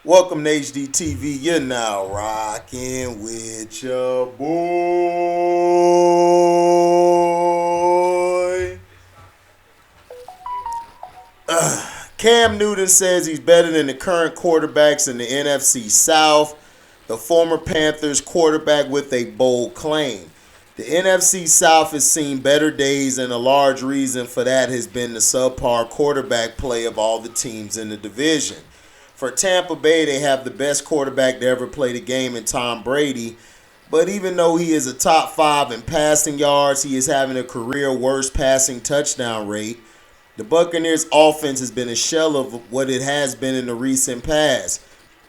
Welcome to HDiiTV. You're now rocking with your boy. Cam Newton says he's better than the current quarterbacks in the NFC South. The former Panthers quarterback with a bold claim. The NFC South has seen better days, and a large reason for that has been the subpar quarterback play of all the teams in the division. For Tampa Bay, they have the best quarterback to ever play the game in Tom Brady. But even though he is a top 5 in passing yards, he is having a career worst passing touchdown rate. The Buccaneers' offense has been a shell of what it has been in the recent past.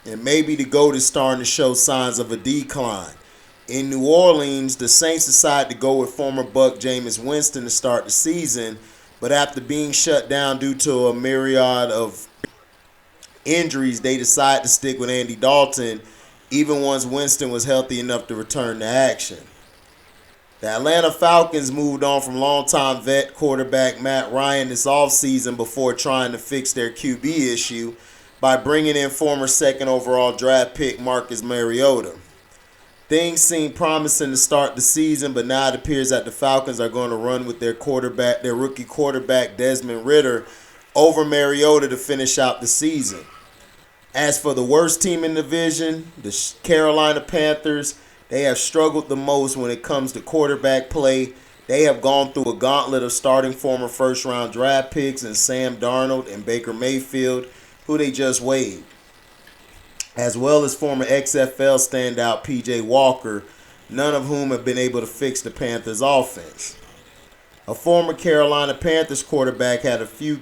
And maybe the GOAT is starting to show signs of a decline. In New Orleans, the Saints decided to go with former Buck Jameis Winston to start the season. But after being shut down due to a myriad of injuries, they decided to stick with Andy Dalton, even once Winston was healthy enough to return to action. The Atlanta Falcons moved on from longtime vet quarterback Matt Ryan this offseason before trying to fix their QB issue by bringing in former second overall draft pick Marcus Mariota. Things seemed promising to start the season, but now it appears that the Falcons are going to run with their rookie quarterback Desmond Ridder over Mariota to finish out the season. As for the worst team in the division, the Carolina Panthers, they have struggled the most when it comes to quarterback play. They have gone through a gauntlet of starting former first-round draft picks in Sam Darnold and Baker Mayfield, who they just waived, as well as former XFL standout P.J. Walker, none of whom have been able to fix the Panthers' offense. A former Carolina Panthers quarterback had a few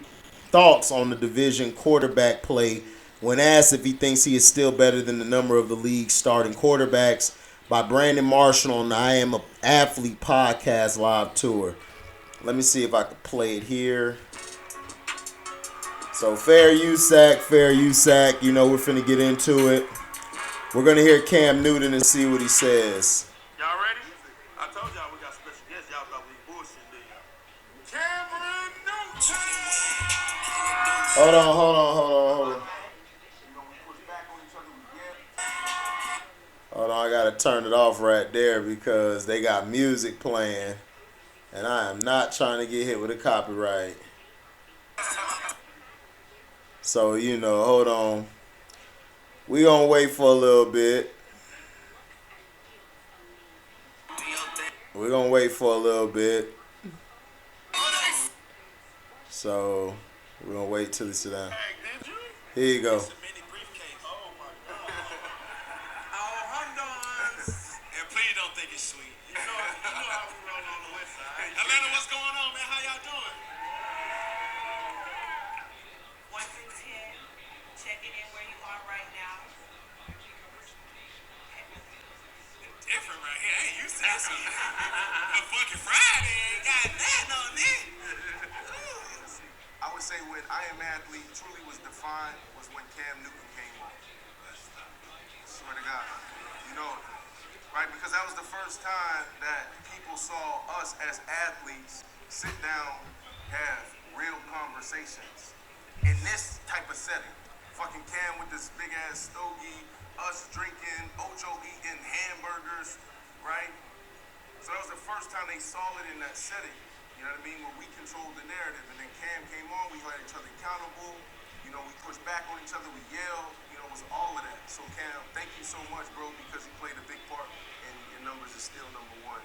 thoughts on the division quarterback play when asked if he thinks he is still better than the number of the league's starting quarterbacks by Brandon Marshall on the I Am an Athlete podcast live tour. Let me see if I can play it here. So fair use sack. You know we're finna get into it. We're gonna hear Cam Newton and see what he says. Y'all ready? I told y'all we got special guests. Y'all thought we bullshit, didn't y'all? Cameron Newton! Hold on. Hold on, I gotta turn it off right there because they got music playing, and I am not trying to get hit with a copyright. So, hold on. We gonna wait for a little bit. So, we're gonna wait till they sit down. Here you go. Atlanta, what's going on, man? How y'all doing? 1 through 10, checking in where you are right now. Different right here. I ain't used to this. A fucking Friday ain't got nothing on it. I would say when I Am Athlete truly was defined was when Cam Newton came on. Swear to God. Right? Because that was the first time that people saw us as athletes sit down, have real conversations in this type of setting. Fucking Cam with this big ass stogie, us drinking, Ocho eating hamburgers, right? So that was the first time they saw it in that setting. You know what I mean? Where we controlled the narrative. And then Cam came on, we held each other accountable. We pushed back on each other, we yelled. It was all of that. So Cam, thank you so much, bro, because you played a big part, and your numbers is still number 1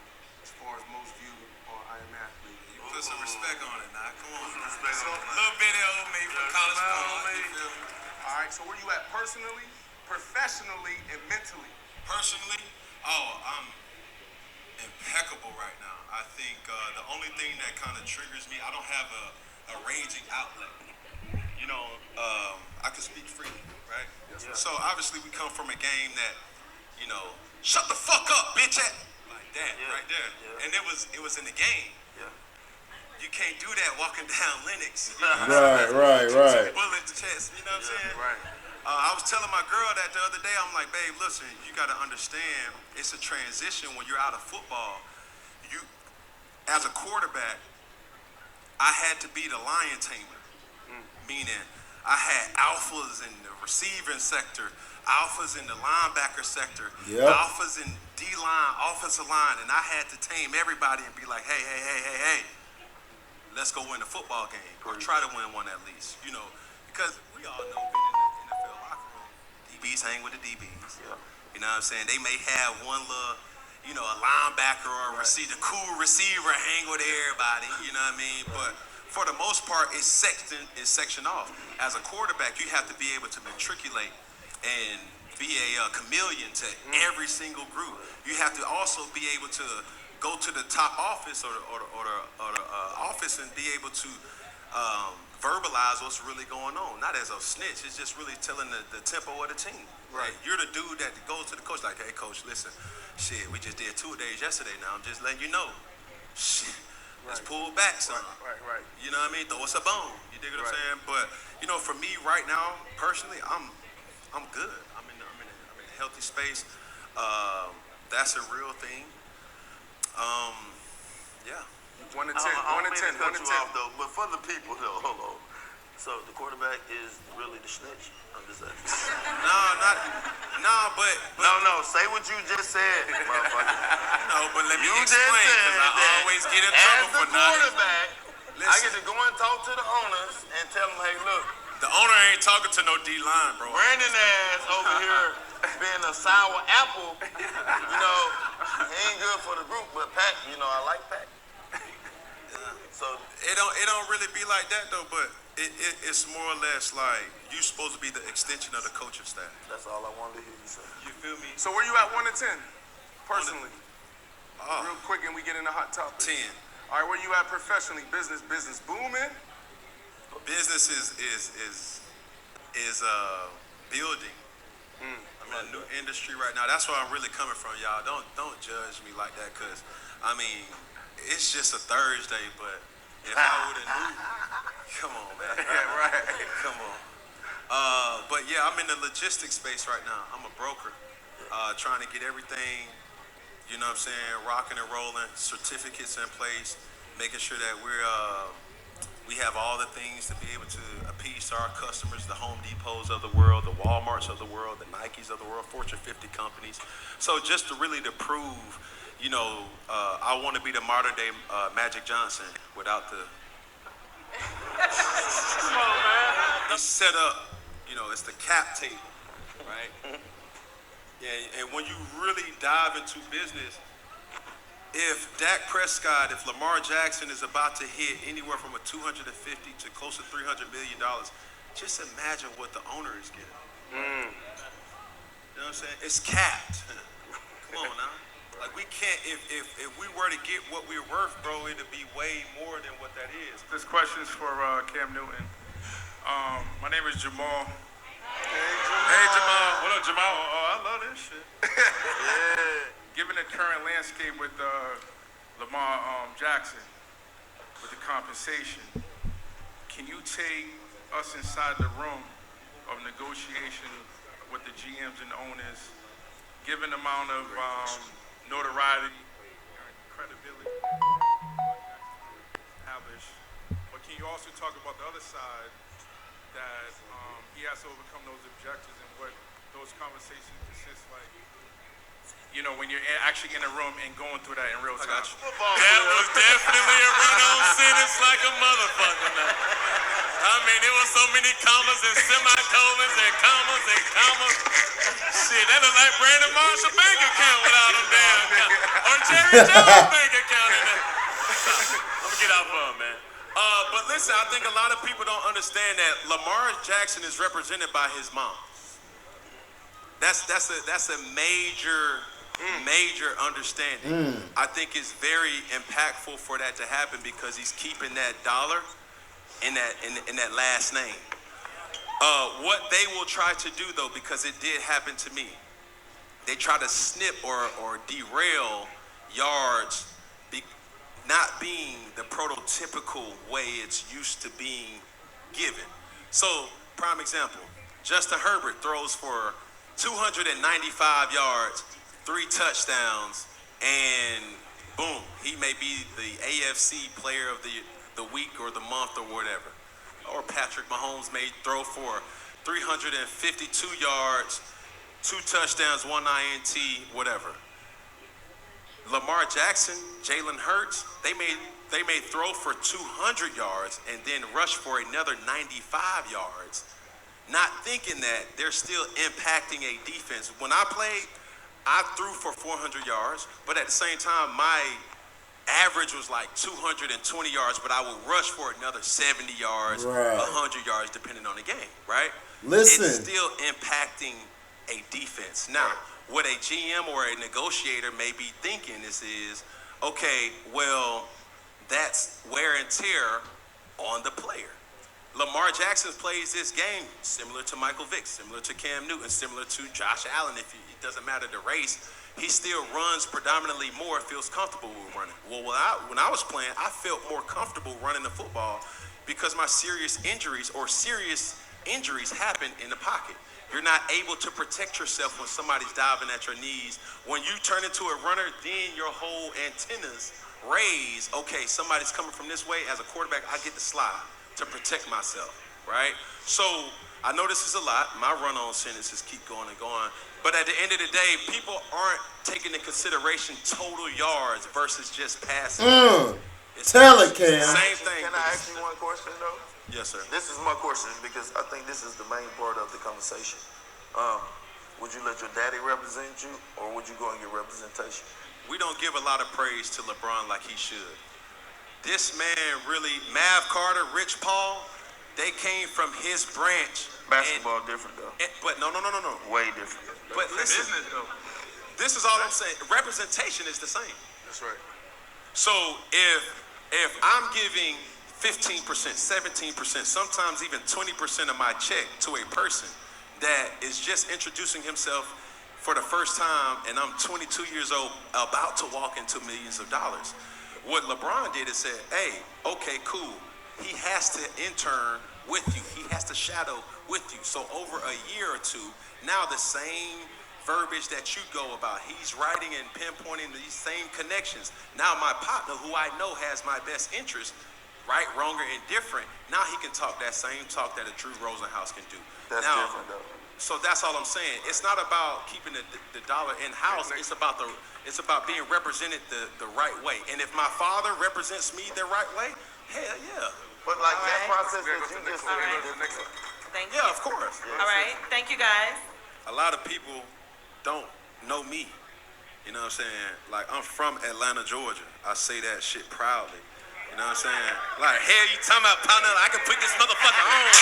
as far as most viewed on I Am Athlete. You put some respect on it now. Come on. Little video of me from college ball. All right, so where you at personally, professionally, and mentally? Personally, I'm impeccable right now. I think the only thing that kind of triggers me, I don't have a raging outlet. I can speak freely, right? Yes, so obviously we come from a game that, shut the fuck up, bitch, like that, right there. Yeah. And it was in the game. Yeah. You can't do that walking down Lennox. Right. Bullet to chest, you know what I'm saying? Right. I was telling my girl that the other day. I'm like, babe, listen, you got to understand, it's a transition when you're out of football. You, as a quarterback, I had to be the lion tamer, meaning I had alphas in the receiving sector, alphas in the linebacker sector, alphas in D-line, offensive line, and I had to tame everybody and be like, hey, let's go win a football game, or try to win one at least, you know, because we all know being in the NFL locker room, DBs hang with the DBs. You know what I'm saying? They may have one little, you know, a linebacker or a receiver, cool receiver hang with everybody, you know what I mean? But for the most part, it's sectioned off. As a quarterback, you have to be able to matriculate and be a chameleon to every single group. You have to also be able to go to the top office or the office and be able to verbalize what's really going on. Not as a snitch, it's just really telling the tempo of the team. Right. You're the dude that goes to the coach like, hey, coach, listen, shit, we just did 2 days yesterday now. I'm just letting you know. Shit, let's pull back some. Right. You know what I mean? Throw us a bone. You dig what I'm saying? But, you know, for me right now, personally, I'm good. I'm in a healthy space. That's a real thing. Yeah. 1 to 10. I 1 don't to mean 10. to cut 1 to you 10. off though, but for the people though, hold on. So the quarterback is really the snitch? I'm just saying. But No, say what you just said, motherfucker. no, but let me You just explain, said because I that always get in as trouble the for not. quarterback, I Listen. get to go and talk to the owners and tell them, hey, look, The owner ain't talking to no D-line, bro. Brandon ass over here being a sour apple, you know, he ain't good for the group, but Pat, you know, I like Pat. So It don't really be like that though, but it's more or less like you supposed to be the extension of the coaching staff. that's all I wanted to hear you say. You feel me? So where you at 1 to 10? Personally. Oh, Real quick and we get into hot topics. 10. All right, where you at professionally? Business booming? Business is building. I'm in a new industry right now. That's where I'm really coming from, y'all. Don't judge me like that, cause I mean, it's just a Thursday, but if I would've knew, come on, man. Yeah, right. Come on. But yeah, I'm in the logistics space right now. I'm a broker, trying to get everything, you know what I'm saying, rocking and rolling, certificates in place, making sure that we have all the things to be able to appease to our customers, the Home Depots of the world, the Walmarts of the world, the Nikes of the world, Fortune 50 companies. So just to really to prove, you know, I want to be the modern day Magic Johnson without the. Come on, man. It's set up, you know, it's the cap table, right? Yeah, and when you really dive into business, if Dak Prescott, if Lamar Jackson is about to hit anywhere from a $250 to close to $300 million, just imagine what the owner is getting. You know what I'm saying? It's capped. Come on now. Like we can't, if we were to get what we're worth, bro, it'd be way more than what that is. This question's for Cam Newton. My name is Jamal. Hey, Jamal. What up, Jamal? Oh, I love this shit. Yeah. Given the current landscape with Lamar Jackson, with the compensation, can you take us inside the room of negotiation with the GMs and owners, given the amount of notoriety and credibility established, but can you also talk about the other side that he has to overcome those objectives and what those conversations consist like? You know, when you're actually in a room and going through that in real time. That was definitely a run-on sentence like a motherfucker now. I mean, there was so many commas and semicolons and commas and commas. Shit, that look like Brandon Marshall bank account without them damn or Jerry Jones bank account in there. I'm gonna get out for him, man. But listen, I think a lot of people don't understand that Lamar Jackson is represented by his mom. That's a major understanding. I think it's very impactful for that to happen because he's keeping that dollar in that last name. What they will try to do though, because it did happen to me, they try to snip or derail yards not being the prototypical way it's used to being given. So, prime example, Justin Herbert throws for 295 yards, 3 touchdowns, and boom, he may be the AFC player of the week or the month or whatever. or Patrick Mahomes may throw for 352 yards, 2 touchdowns, 1 INT, whatever. Lamar Jackson, Jalen Hurts, they may throw for 200 yards and then rush for another 95 yards, not thinking that they're still impacting a defense. When I played, I threw for 400 yards, but at the same time, my average was like 220 yards, but I would rush for another 70 yards, Right. 100 yards, depending on the game, right? Listen. It's still impacting a defense. Now, what a GM or a negotiator may be thinking is, okay, well, that's wear and tear on the player. Lamar Jackson plays this game similar to Michael Vick, similar to Cam Newton, similar to Josh Allen. It doesn't matter the race, he still runs predominantly more, feels comfortable with running. Well, when I was playing, I felt more comfortable running the football because my serious injuries happen in the pocket. You're not able to protect yourself when somebody's diving at your knees. When you turn into a runner, then your whole antennas raise. Okay, somebody's coming from this way. As a quarterback, I get to slide to protect myself, right? So I know this is a lot. My run-on sentences keep going and going. But at the end of the day, people aren't taking into consideration total yards versus just passing. Tell it, Cam. Same thing. Can I ask you one question, though? Yes, sir. This is my question because I think this is the main part of the conversation. Would you let your daddy represent you, or would you go and get representation? We don't give a lot of praise to LeBron like he should. This man really, Mav Carter, Rich Paul, they came from his branch. Basketball different, though. But no. Way different. But listen, this is all I'm saying. Representation is the same. That's right. So if I'm giving 15%, 17%, sometimes even 20% of my check to a person that is just introducing himself for the first time, and I'm 22 years old, about to walk into millions of dollars. What LeBron did is said, hey, okay, cool. He has to intern with you. He has to shadow with you. So over a year or two, now the same verbiage that you go about, he's writing and pinpointing these same connections. Now my partner, who I know has my best interest, right, wrong, or indifferent, now he can talk that same talk that a Drew Rosenhaus can do. That's now, different, though. So that's all I'm saying. It's not about keeping the dollar in house. It's about being represented the right way. And if my father represents me the right way, hell yeah. But like that Alright. process that you just said, Thank you. Yeah, of course. All right. Thank you, guys. A lot of people don't know me. You know what I'm saying? Like, I'm from Atlanta, Georgia. I say that shit proudly. You know what I'm saying? Like, hell, you talking about partner? I can put this motherfucker on.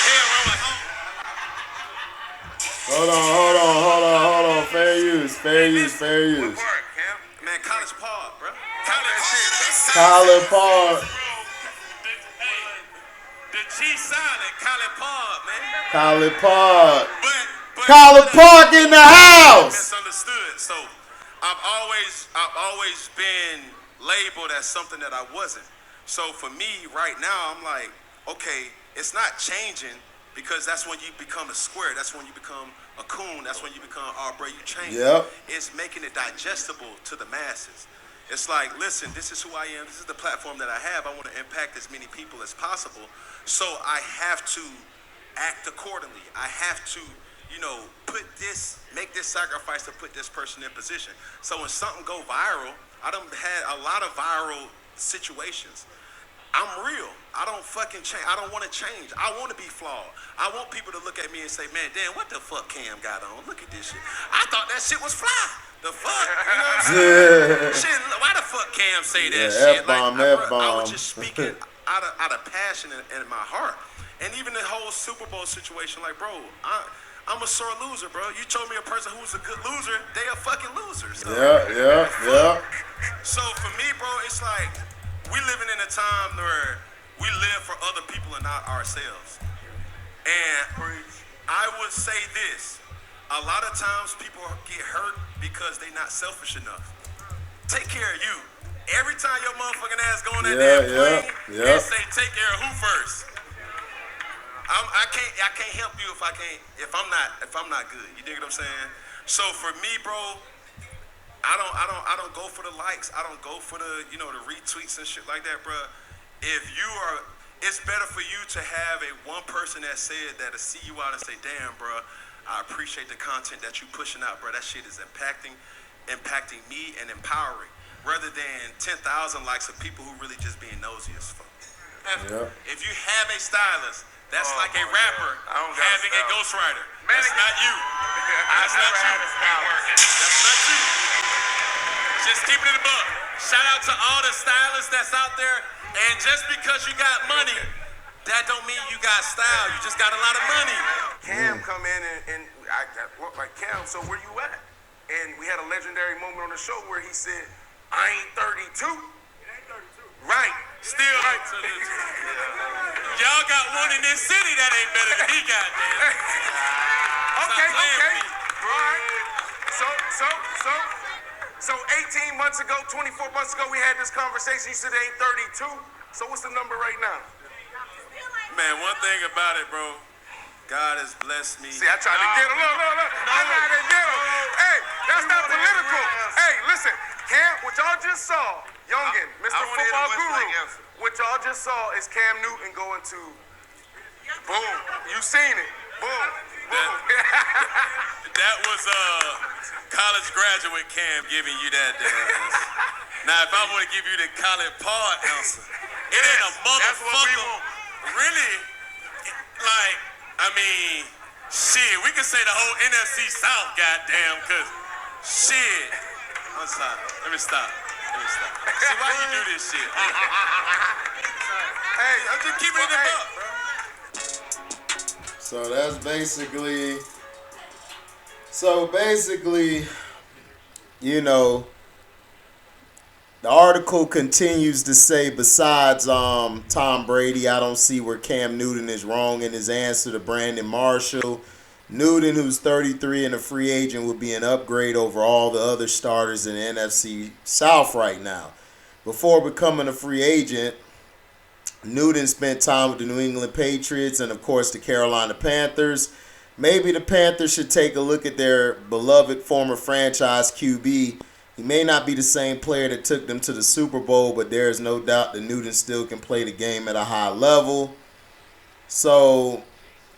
Hell, wrong with home. Hold on. Fair use. Man, College Park, bro. College Park. The G silent, College Park, man. College Park. But College Park in the house. Misunderstood. So I've always been labeled as something that I wasn't. So for me right now, I'm like, okay, it's not changing, because that's when you become a square. That's when you become a coon. That's when you become, oh, bro, you change. Yep. It's making it digestible to the masses. It's like, listen, this is who I am. This is the platform that I have. I want to impact as many people as possible. So I have to act accordingly. I have to, make this sacrifice to put this person in position. So when something go viral, I done had a lot of viral situations. I'm real. I don't fucking change. I don't want to change. I want to be flawed. I want people to look at me and say, man, damn, what the fuck Cam got on? Look at this shit. I thought that shit was fly. The fuck? You know what I'm saying? Shit, why the fuck Cam say that shit? F-bomb. I was just speaking out of passion in my heart. And even the whole Super Bowl situation, like, bro, I'm a sore loser, bro. You told me a person who's a good loser, they are fucking losers. So, Yeah. So for me, bro, it's like, we living in a time where we live for other people and not ourselves. And I would say this, a lot of times people get hurt because they're not selfish enough. Take care of you. Every time your motherfucking ass go on that damn plane, they say take care of who first? I can't help you if I'm not good. You dig what I'm saying? So for me, bro, I don't go for the likes. I don't go for the the retweets and shit like that, bro. it's better for you to have one person that said that'll see you out and say, damn, bro, I appreciate the content that you pushing out, bro. That shit is impacting me and empowering, rather than 10,000 likes of people who really just being nosy as fuck. If you have a stylist, that's like a rapper having a ghostwriter. That's not you. That's not you. That's not you. Just keep it in the book. Shout out to all the stylists that's out there. And just because you got money, that don't mean you got style. You just got a lot of money. Cam come in and I look like Cam, so where you at? And we had a legendary moment on the show where he said, I ain't 32. It ain't 32. Right. Still, y'all got one in this city that ain't better than he got, man. Okay. All right. So 18 months ago, 24 months ago, we had this conversation. You said it ain't 32. So what's the number right now? Man, one thing about it, bro, God has blessed me. See, I tried to get him. Look. I tried to get him. Hey, that's not political. Hey, listen, Cam, what y'all just saw, Youngin, Mr. Football Guru, what y'all just saw is Cam Newton going to, boom, you seen it, boom. That was college graduate Cam giving you that. Now, if I want to give you the college Paul answer, it ain't a motherfucker. Really, like, I mean, shit, we can say the whole NFC South, goddamn, because shit. I'm sorry. Let me stop. See, why you do this shit? Hey, I'm just keeping it up, bro. So that's basically, you know, the article continues to say, besides Tom Brady, I don't see where Cam Newton is wrong in his answer to Brandon Marshall. Newton, who's 33 and a free agent, would be an upgrade over all the other starters in the NFC South right now. Before becoming a free agent, Newton spent time with the New England Patriots and, of course, the Carolina Panthers. Maybe the Panthers should take a look at their beloved former franchise QB. He may not be the same player that took them to the Super Bowl, but there is no doubt that Newton still can play the game at a high level. So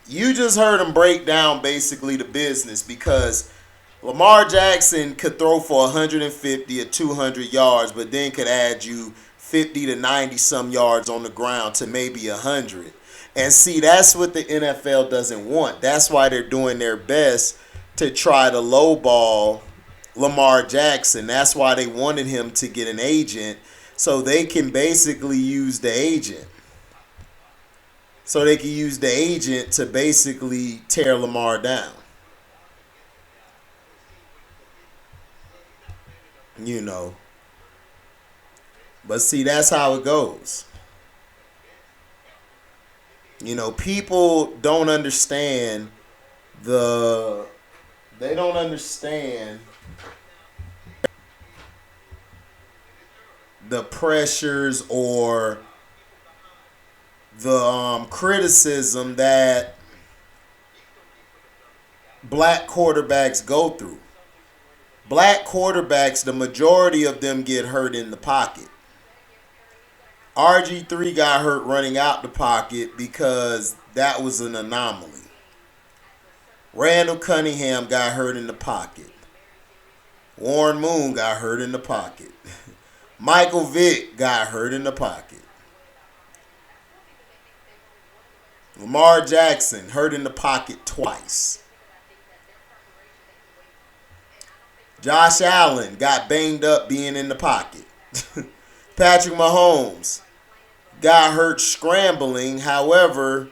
you just heard him break down basically the business, because Lamar Jackson could throw for 150 or 200 yards, but then could add you 50 to 90 some yards on the ground to maybe 100. And see, that's what the NFL doesn't want. That's why they're doing their best to try to lowball Lamar Jackson. That's why they wanted him to get an agent, so they can basically use the agent. So they can use the agent to basically tear Lamar down. You know. But see, that's how it goes. You know, people don't understand the pressures or the criticism that black quarterbacks go through. Black quarterbacks, the majority of them get hurt in the pocket. RG3 got hurt running out the pocket because that was an anomaly. Randall Cunningham got hurt in the pocket. Warren Moon got hurt in the pocket. Michael Vick got hurt in the pocket. Lamar Jackson hurt in the pocket twice. Josh Allen got banged up being in the pocket. Patrick Mahomes got hurt scrambling. However,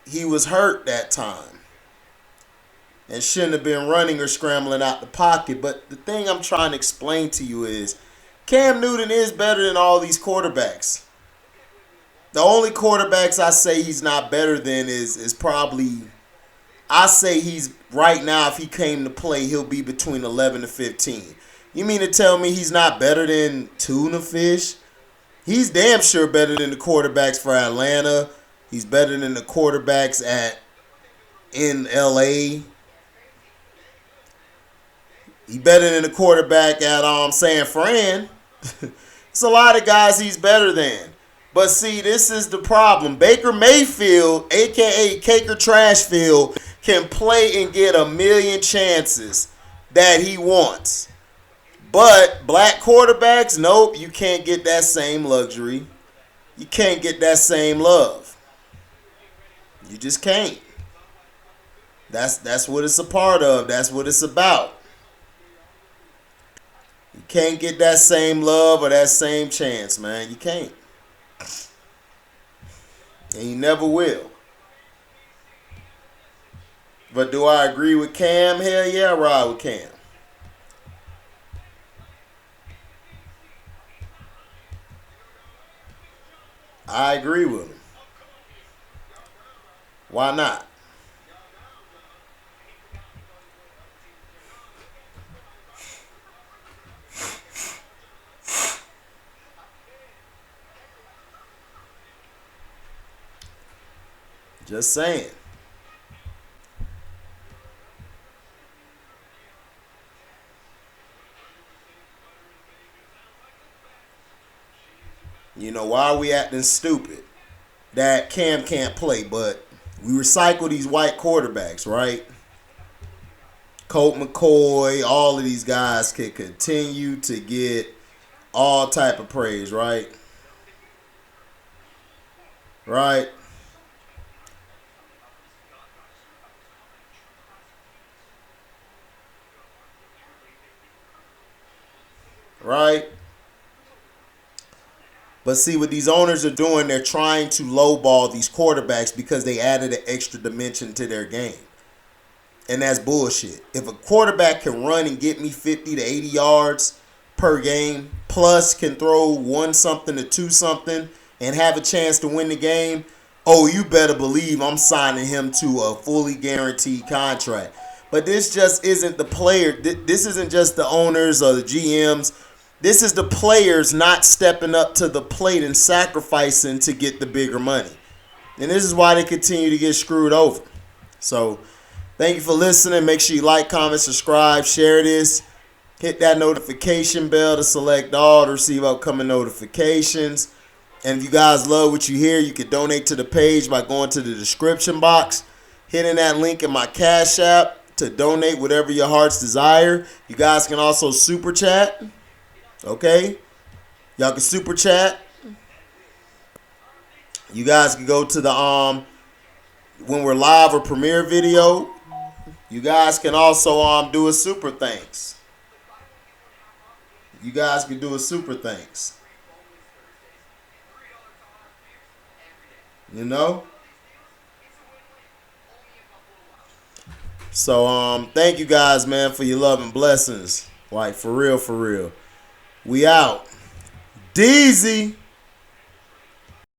he was hurt that time and shouldn't have been running or scrambling out the pocket. But the thing I'm trying to explain to you is Cam Newton is better than all these quarterbacks. The only quarterbacks I say he's not better than is probably, I say he's right now, if he came to play, he'll be between 11 to 15. You mean to tell me he's not better than Tuna Fish? He's damn sure better than the quarterbacks for Atlanta. He's better than the quarterbacks in LA. He's better than the quarterback at San Fran. It's a lot of guys he's better than. But see, this is the problem. Baker Mayfield, a.k.a. Caker TrashFIELD, can play and get a million chances that he wants. But black quarterbacks, nope, you can't get that same luxury. You can't get that same love. You just can't. That's what it's a part of. That's what it's about. You can't get that same love or that same chance, man. You can't. And you never will. But do I agree with Cam? Hell yeah, I ride with Cam. I agree with him. Why not? Just saying. You know, why are we acting stupid that Cam can't play, but we recycle these white quarterbacks, right? Colt McCoy, all of these guys can continue to get all type of praise, right? Right? Right? But see, what these owners are doing, they're trying to lowball these quarterbacks because they added an extra dimension to their game. And that's bullshit. If a quarterback can run and get me 50 to 80 yards per game, plus can throw 1-something to 2-something and have a chance to win the game, oh, you better believe I'm signing him to a fully guaranteed contract. But this just isn't the player. This isn't just the owners or the GMs. This is the players not stepping up to the plate and sacrificing to get the bigger money. And this is why they continue to get screwed over. So, thank you for listening. Make sure you like, comment, subscribe, share this. Hit that notification bell to select all to receive upcoming notifications. And if you guys love what you hear, you can donate to the page by going to the description box, hitting that link in my Cashapp to donate whatever your heart's desire. You guys can also super chat. Okay? Y'all can super chat. You guys can go to the when we're live or premiere video. You guys can also do a super thanks. You guys can do a super thanks. You know? So thank you guys, man, for your love and blessings. Like, for real, for real. We out. Deezy.